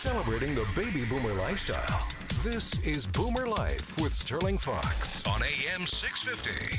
celebrating the baby boomer lifestyle. This is Boomer Life with Sterling Fox on AM 650.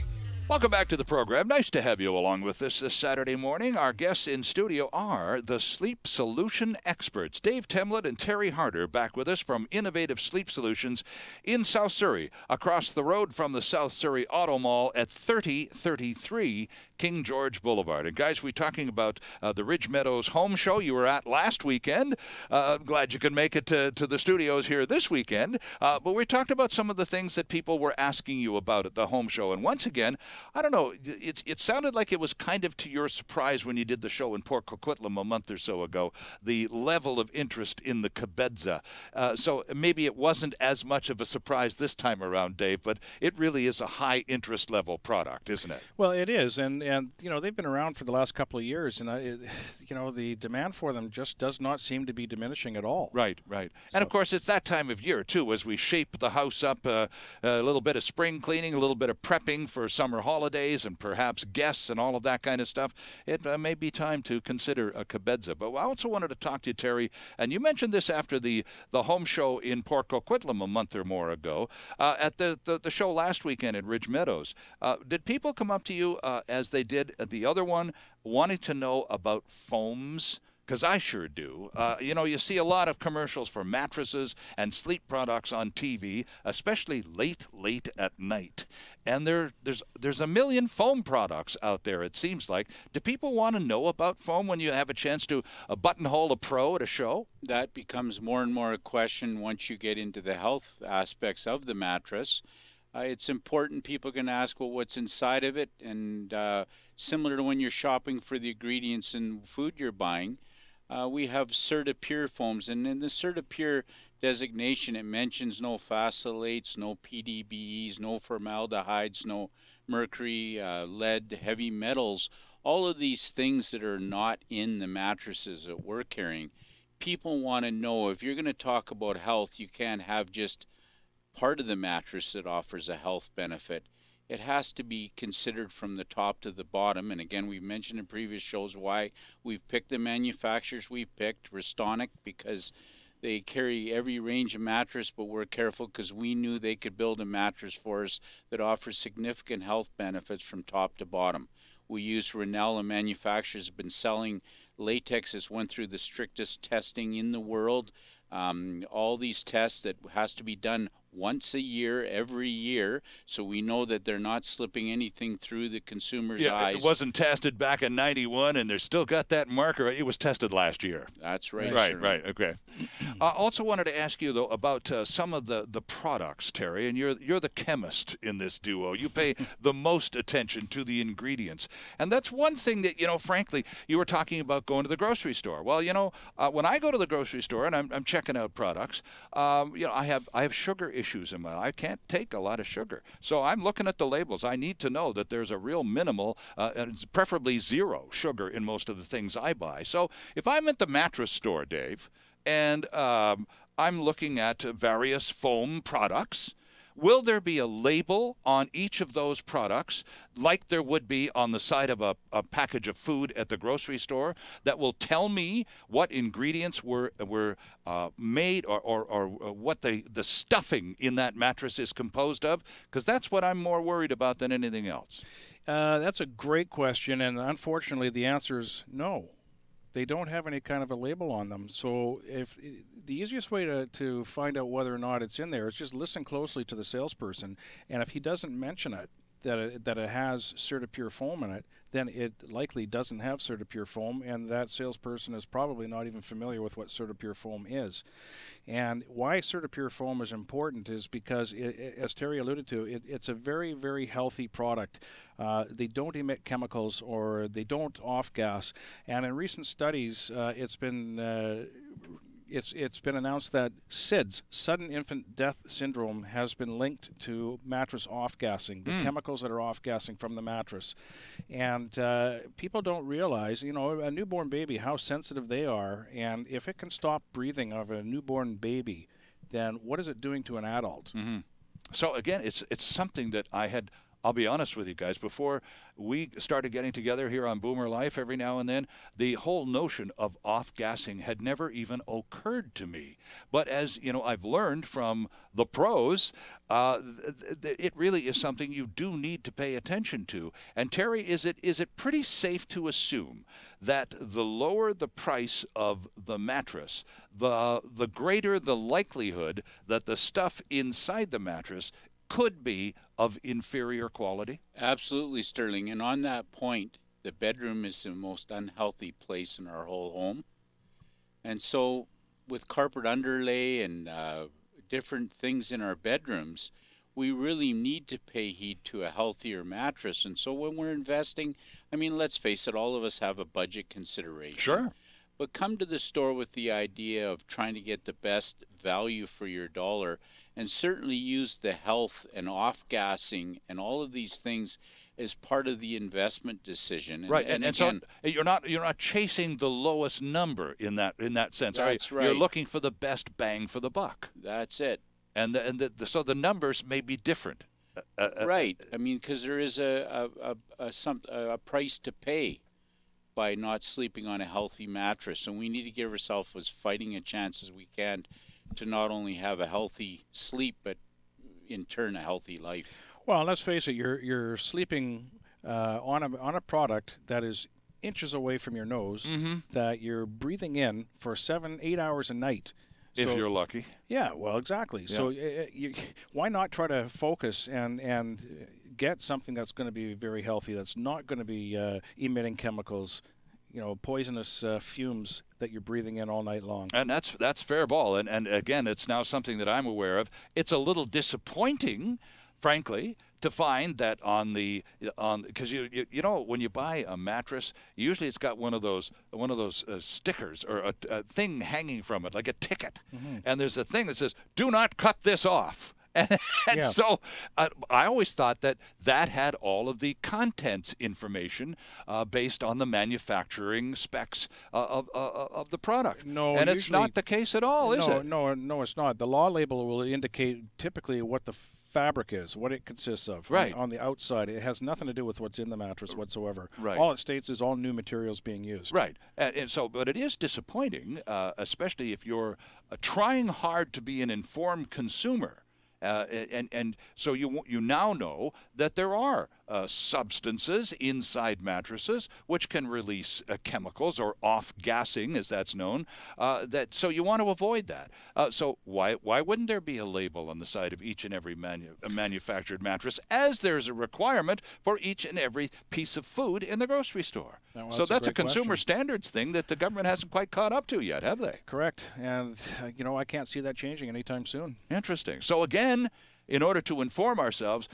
Welcome back to the program. Nice to have you along with us this Saturday morning. Our guests in studio are the sleep solution experts, Dave Temlett and Terry Harder, back with us from Innovative Sleep Solutions in South Surrey, across the road from the South Surrey Auto Mall at 3033 King George Boulevard. And guys, we're talking about the Ridge Meadows Home Show you were at last weekend. I'm glad you could make it to the studios here this weekend. But we talked about some of the things that people were asking you about at the home show. And once again, I don't know, it sounded like it was kind of to your surprise when you did the show in Port Coquitlam a month or so ago, the level of interest in the Cabeza. So maybe it wasn't as much of a surprise this time around, Dave, but it really is a high interest level product, isn't it? Well, it is, and you know, they've been around for the last couple of years, and you know, the demand for them just does not seem to be diminishing at all. Right, right. And of course, it's that time of year too, as we shape the house up, a little bit of spring cleaning, a little bit of prepping for summer holidays, and perhaps guests and all of that kind of stuff. It may be time to consider a Cabeza. But I also wanted to talk to you, Terry, and you mentioned this after the home show in Port Coquitlam a month or more ago, at the show last weekend at Ridge Meadows. Did people come up to you as they did at the other one, wanting to know about foams? Because I sure do. You know, you see a lot of commercials for mattresses and sleep products on TV, especially late at night. And there's a million foam products out there, it seems like. Do people want to know about foam when you have a chance to buttonhole a pro at a show? That becomes more and more a question once you get into the health aspects of the mattress. It's important. People can ask, well, what's inside of it? And similar to when you're shopping for the ingredients in food you're buying, we have CertaPure foams. And in the CertaPure designation, it mentions no phthalates, no PDBEs, no formaldehydes, no mercury, lead, heavy metals, all of these things that are not in the mattresses that we're carrying. People want to know, if you're going to talk about health, you can't have just part of the mattress that offers a health benefit. It has to be considered from the top to the bottom. And again, we've mentioned in previous shows why we've picked the manufacturers we've picked. Restonic, because they carry every range of mattress, but we're careful because we knew they could build a mattress for us that offers significant health benefits from top to bottom. We use Rennell, and manufacturers have been selling latex that's went through the strictest testing in the world. All these tests that has to be done once a year, every year, so we know that they're not slipping anything through the consumer's eyes. It wasn't tested back in 91, and they're still got that marker. It was tested last year. That's right. Right, okay. Also wanted to ask you, though, about some of the products, Terry, and you're the chemist in this duo. You pay the most attention to the ingredients. And that's one thing that, you know, frankly, you were talking about going to the grocery store. Well, you know, when I go to the grocery store and I'm checking out products, you know, I have sugar issues in my life. I can't take a lot of sugar. So I'm looking at the labels. I need to know that there's a real minimal, and preferably zero sugar in most of the things I buy. So if I'm at the mattress store, Dave, and I'm looking at various foam products, will there be a label on each of those products, like there would be on the side of a package of food at the grocery store, that will tell me what ingredients were made or what the stuffing in that mattress is composed of? Because that's what I'm more worried about than anything else. That's a great question, and unfortunately the answer is no. They don't have any kind of a label on them. So if the easiest way to find out whether or not it's in there is just listen closely to the salesperson, and if he doesn't mention it, that it has CertaPure foam in it, then it likely doesn't have CertaPure foam, and that salesperson is probably not even familiar with what CertaPure foam is. And why CertaPure foam is important is because, as Terry alluded to, it's a very, very healthy product. They don't emit chemicals, or they don't off-gas. And in recent studies, it's been announced that SIDS, sudden infant death syndrome, has been linked to mattress off-gassing, the chemicals that are off-gassing from the mattress. And people don't realize, you know, a newborn baby, how sensitive they are. And if it can stop breathing of a newborn baby, then what is it doing to an adult? Mm-hmm. So again, it's something that I had I'll be honest with you guys, before we started getting together here on Boomer Life every now and then, the whole notion of off-gassing had never even occurred to me. But as you know, I've learned from the pros, it really is something you do need to pay attention to. And Terry, is it pretty safe to assume that the lower the price of the mattress, the greater the likelihood that the stuff inside the mattress could be of inferior quality? Absolutely, Sterling. And on that point, the bedroom is the most unhealthy place in our whole home. And so with carpet underlay and different things in our bedrooms, we really need to pay heed to a healthier mattress. And so when we're investing, I mean, let's face it, all of us have a budget consideration. Sure. But come to the store with the idea of trying to get the best value for your dollar, and certainly use the health and off-gassing and all of these things as part of the investment decision. Right, and again, so you're not chasing the lowest number in that sense. That's right. You're looking for the best bang for the buck. That's it. So the numbers may be different. Right. I mean, because there is a price to pay by not sleeping on a healthy mattress, and we need to give ourselves as fighting a chance as we can to not only have a healthy sleep, but in turn a healthy life. Well, let's face it, you're sleeping on a product that is inches away from your nose, that you're breathing in for 7-8 hours a night. If you're lucky. Yeah, well, exactly. Yeah. So why not try to focus and get something that's going to be very healthy, that's not going to be emitting chemicals, poisonous fumes that you're breathing in all night long. And that's fair ball. And again, it's now something that I'm aware of. It's a little disappointing, frankly, to find that because you know when you buy a mattress, usually it's got one of those stickers or a thing hanging from it, like a ticket, and there's a thing that says "Do not cut this off." And so I always thought that had all of the contents information based on the manufacturing specs of the product. No, and it's not the case at all, is it? No, it's not. The law label will indicate typically what the fabric is, what it consists of. Right. On the outside, it has nothing to do with what's in the mattress whatsoever. Right. All it states is all new materials being used. Right. And so, but it is disappointing, especially if you're trying hard to be an informed consumer. And so you now know that there are substances inside mattresses which can release chemicals, or off-gassing, as that's known. So you want to avoid that. So why wouldn't there be a label on the side of each and every manufactured mattress, as there's a requirement for each and every piece of food in the grocery store? Well, so that's a consumer question. standards thing that the government hasn't quite caught up to yet, have they? Correct. And I can't see that changing anytime soon. Interesting. So again, in order to inform ourselves,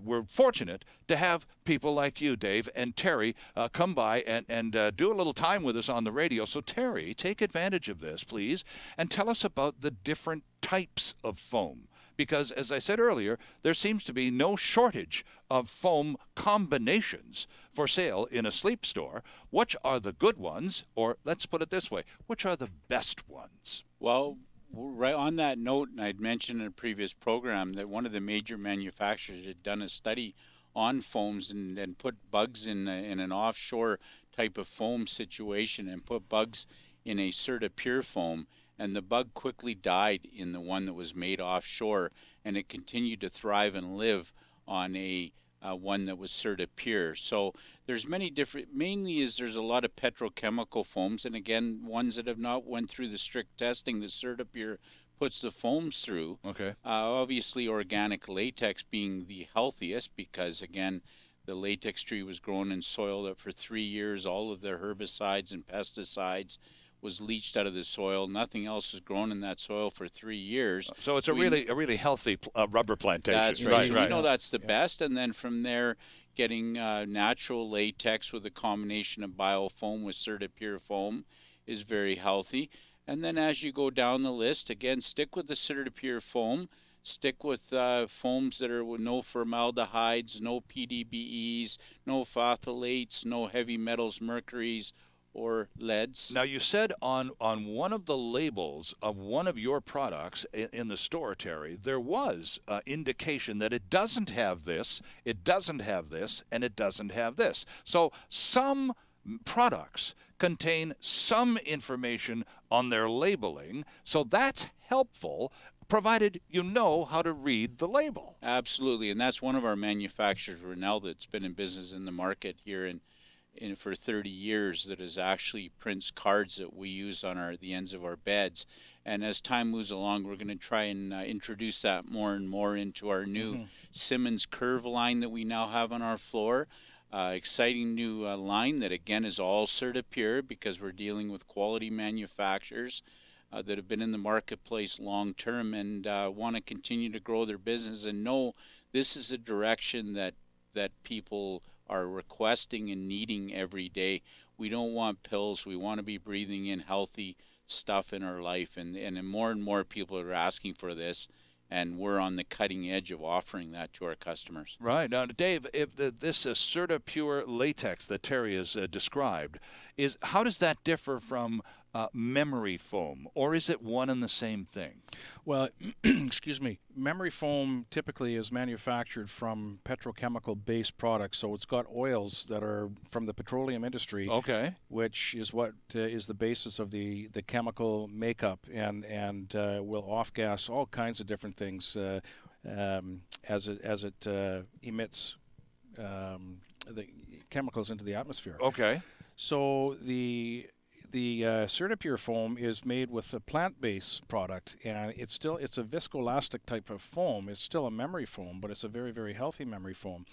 we're fortunate to have people like you, Dave, and Terry come by and do a little time with us on the radio. So Terry, take advantage of this, please, and tell us about the different types of foam. Because, as I said earlier, there seems to be no shortage of foam combinations for sale in a sleep store. Which are the good ones, or let's put it this way, which are the best ones? Well, right on that note, and I'd mentioned in a previous program that one of the major manufacturers had done a study on foams and put bugs in an offshore type of foam situation, and put bugs in a Certa-Pure foam, and the bug quickly died in the one that was made offshore, and it continued to thrive and live on a one that was Certa-Pure. So there's many different, mainly there's a lot of petrochemical foams, and again, ones that have not went through the strict testing that Certa-Pure puts the foams through. Okay. Obviously organic latex being the healthiest, because again, the latex tree was grown in soil that for 3 years all of the herbicides and pesticides was leached out of the soil. Nothing else was grown in that soil for 3 years. So it's a really healthy rubber plantation. That's right. So right. we know that's the best, and then from there, getting natural latex with a combination of biofoam with Certa-Pure foam is very healthy. And then as you go down the list, again, stick with the Certa-Pure foam. Stick with foams that are with no formaldehydes, no PDBEs, no phthalates, no heavy metals, mercuries, or leads. Now, you said on one of the labels of one of your products in the store, Terry, there was indication that it doesn't have this, it doesn't have this, and it doesn't have this. So some products contain some information on their labeling, so that's helpful, provided you know how to read the label. Absolutely, and that's one of our manufacturers, Renell, that's been in business in the market here for 30 years, that is actually prints cards that we use on the ends of our beds. And as time moves along, we're going to try and introduce that more and more into our new Simmons Curve line that we now have on our floor. Exciting new line that, again, is all CertaPure, because we're dealing with quality manufacturers that have been in the marketplace long term and want to continue to grow their business and know this is a direction that people are requesting and needing every day. We don't want pills. We want to be breathing in healthy stuff in our life, and more people are asking for this, and we're on the cutting edge of offering that to our customers. Right. Now, Dave, if this CertaPure latex that Terry has described, how does that differ from memory foam, or is it one and the same thing? Well, excuse me, memory foam typically is manufactured from petrochemical-based products, so it's got oils that are from the petroleum industry, okay, which is what is the basis of the chemical makeup, and will off-gas all kinds of different things as it emits the chemicals into the atmosphere. Okay. So the CertaPure foam is made with a plant-based product, and it's a viscoelastic type of foam. It's still a memory foam, but it's a very, very healthy memory foam.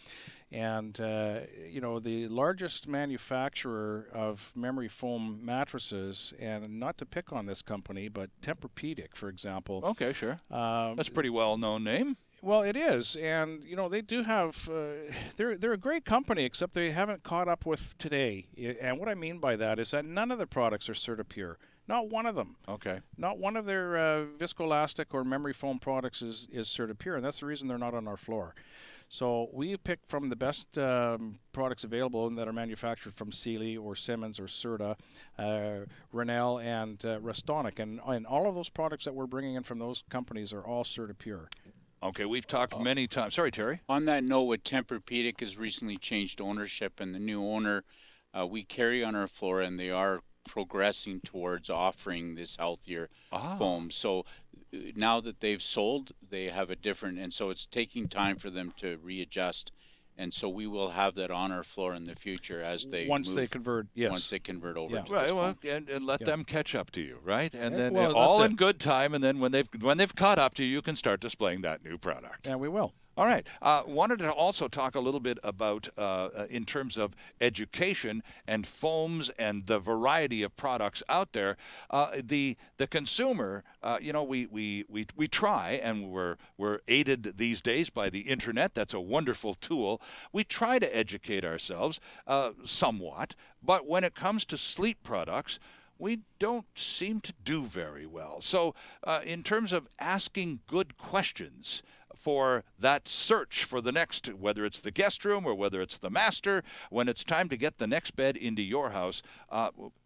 And the largest manufacturer of memory foam mattresses, and not to pick on this company, but Tempur-Pedic, for example. Okay, sure. That's a pretty well-known name. Well, it is, and they do have. They're a great company, except they haven't caught up with today. And what I mean by that is that none of their products are CertaPure. Not one of them. Okay. Not one of their viscoelastic or memory foam products is CertaPure, and that's the reason they're not on our floor. So we pick from the best products available and that are manufactured from Sealy or Simmons or Serta, Renell, and Restonic, and all of those products that we're bringing in from those companies are all CertaPure. Okay, we've talked many times. Sorry, Terry. On that note, with Tempur-Pedic has recently changed ownership, and the new owner we carry on our floor, and they are progressing towards offering this healthier foam. So now that they've sold, they have a different, and so it's taking time for them to readjust. And so we will have that on our floor in the future as they once they convert over. To right. this Well, foam. and let them catch up to you, right? And then well, all in good time. And then when they've caught up to you, you can start displaying that new product. And we will. All right. Wanted to also talk a little bit about, in terms of education and foams and the variety of products out there. The consumer, we try, and we're aided these days by the internet. That's a wonderful tool. We try to educate ourselves somewhat, but when it comes to sleep products, we don't seem to do very well. So in terms of asking good questions for that search for the next, whether it's the guest room or whether it's the master, when it's time to get the next bed into your house,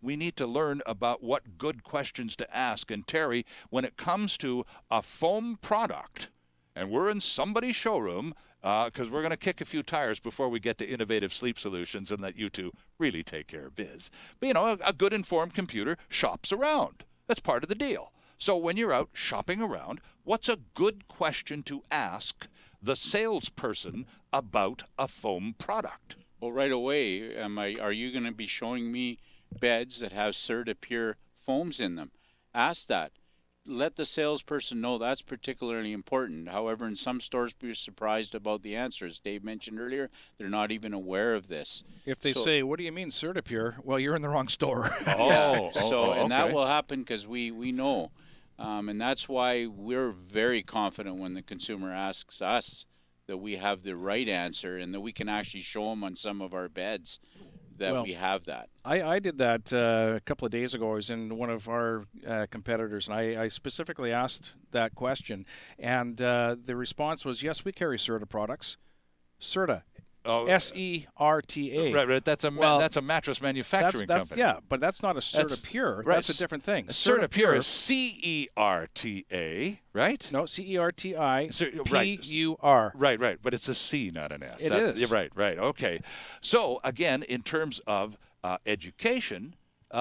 we need to learn about what good questions to ask. And Terry, when it comes to a foam product, and we're in somebody's showroom, because we're going to kick a few tires before we get to Innovative Sleep Solutions and let you two really take care of biz. But, a good informed computer shops around. That's part of the deal. So when you're out shopping around, what's a good question to ask the salesperson about a foam product? Well, right away, are you going to be showing me beds that have CertaPure foams in them? Ask that. Let the salesperson know that's particularly important. However, in some stores, be surprised about the answers. Dave mentioned earlier, they're not even aware of this. If they say, what do you mean CertaPure? Well, you're in the wrong store. And that will happen because we know. And that's why we're very confident when the consumer asks us that we have the right answer and that we can actually show them on some of our beds that we have that. I did that a couple of days ago. I was in one of our competitors, and I specifically asked that question. And the response was, yes, we carry Serta products. Serta. Oh, S-E-R-T-A. Right. That's a mattress manufacturing company. Yeah, but that's not a Certipure. Right. That's a different thing. Certipure is C-E-R-T-A, right? No, C-E-R-T-I, Right. P-U-R. Right. But it's a C, not an S. It is. Right. Okay. So, again, in terms of education,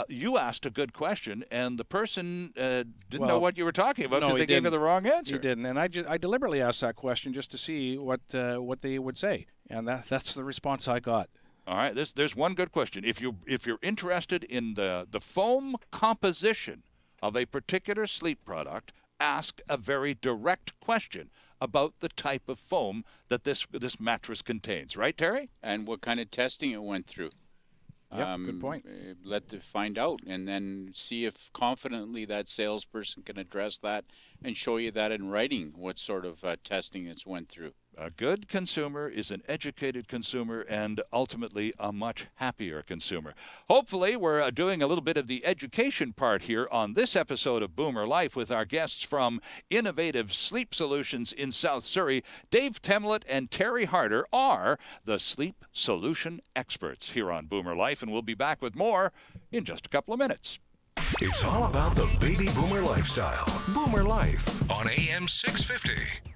you asked a good question, and the person didn't know what you were talking about because they gave you the wrong answer. He didn't, and I deliberately asked that question just to see what they would say, and that's the response I got. All right, there's one good question. If you're interested in the foam composition of a particular sleep product, ask a very direct question about the type of foam that this mattress contains. Right, Terry? And what kind of testing it went through. Yep, good point. Let them find out, and then see if confidently that salesperson can address that and show you that in writing, what sort of testing it's went through. A good consumer is an educated consumer and ultimately a much happier consumer. Hopefully, we're doing a little bit of the education part here on this episode of Boomer Life with our guests from Innovative Sleep Solutions in South Surrey. Dave Temlett and Terry Harder are the sleep solution experts here on Boomer Life, and we'll be back with more in just a couple of minutes. It's all about the baby boomer lifestyle. Boomer Life on AM 650.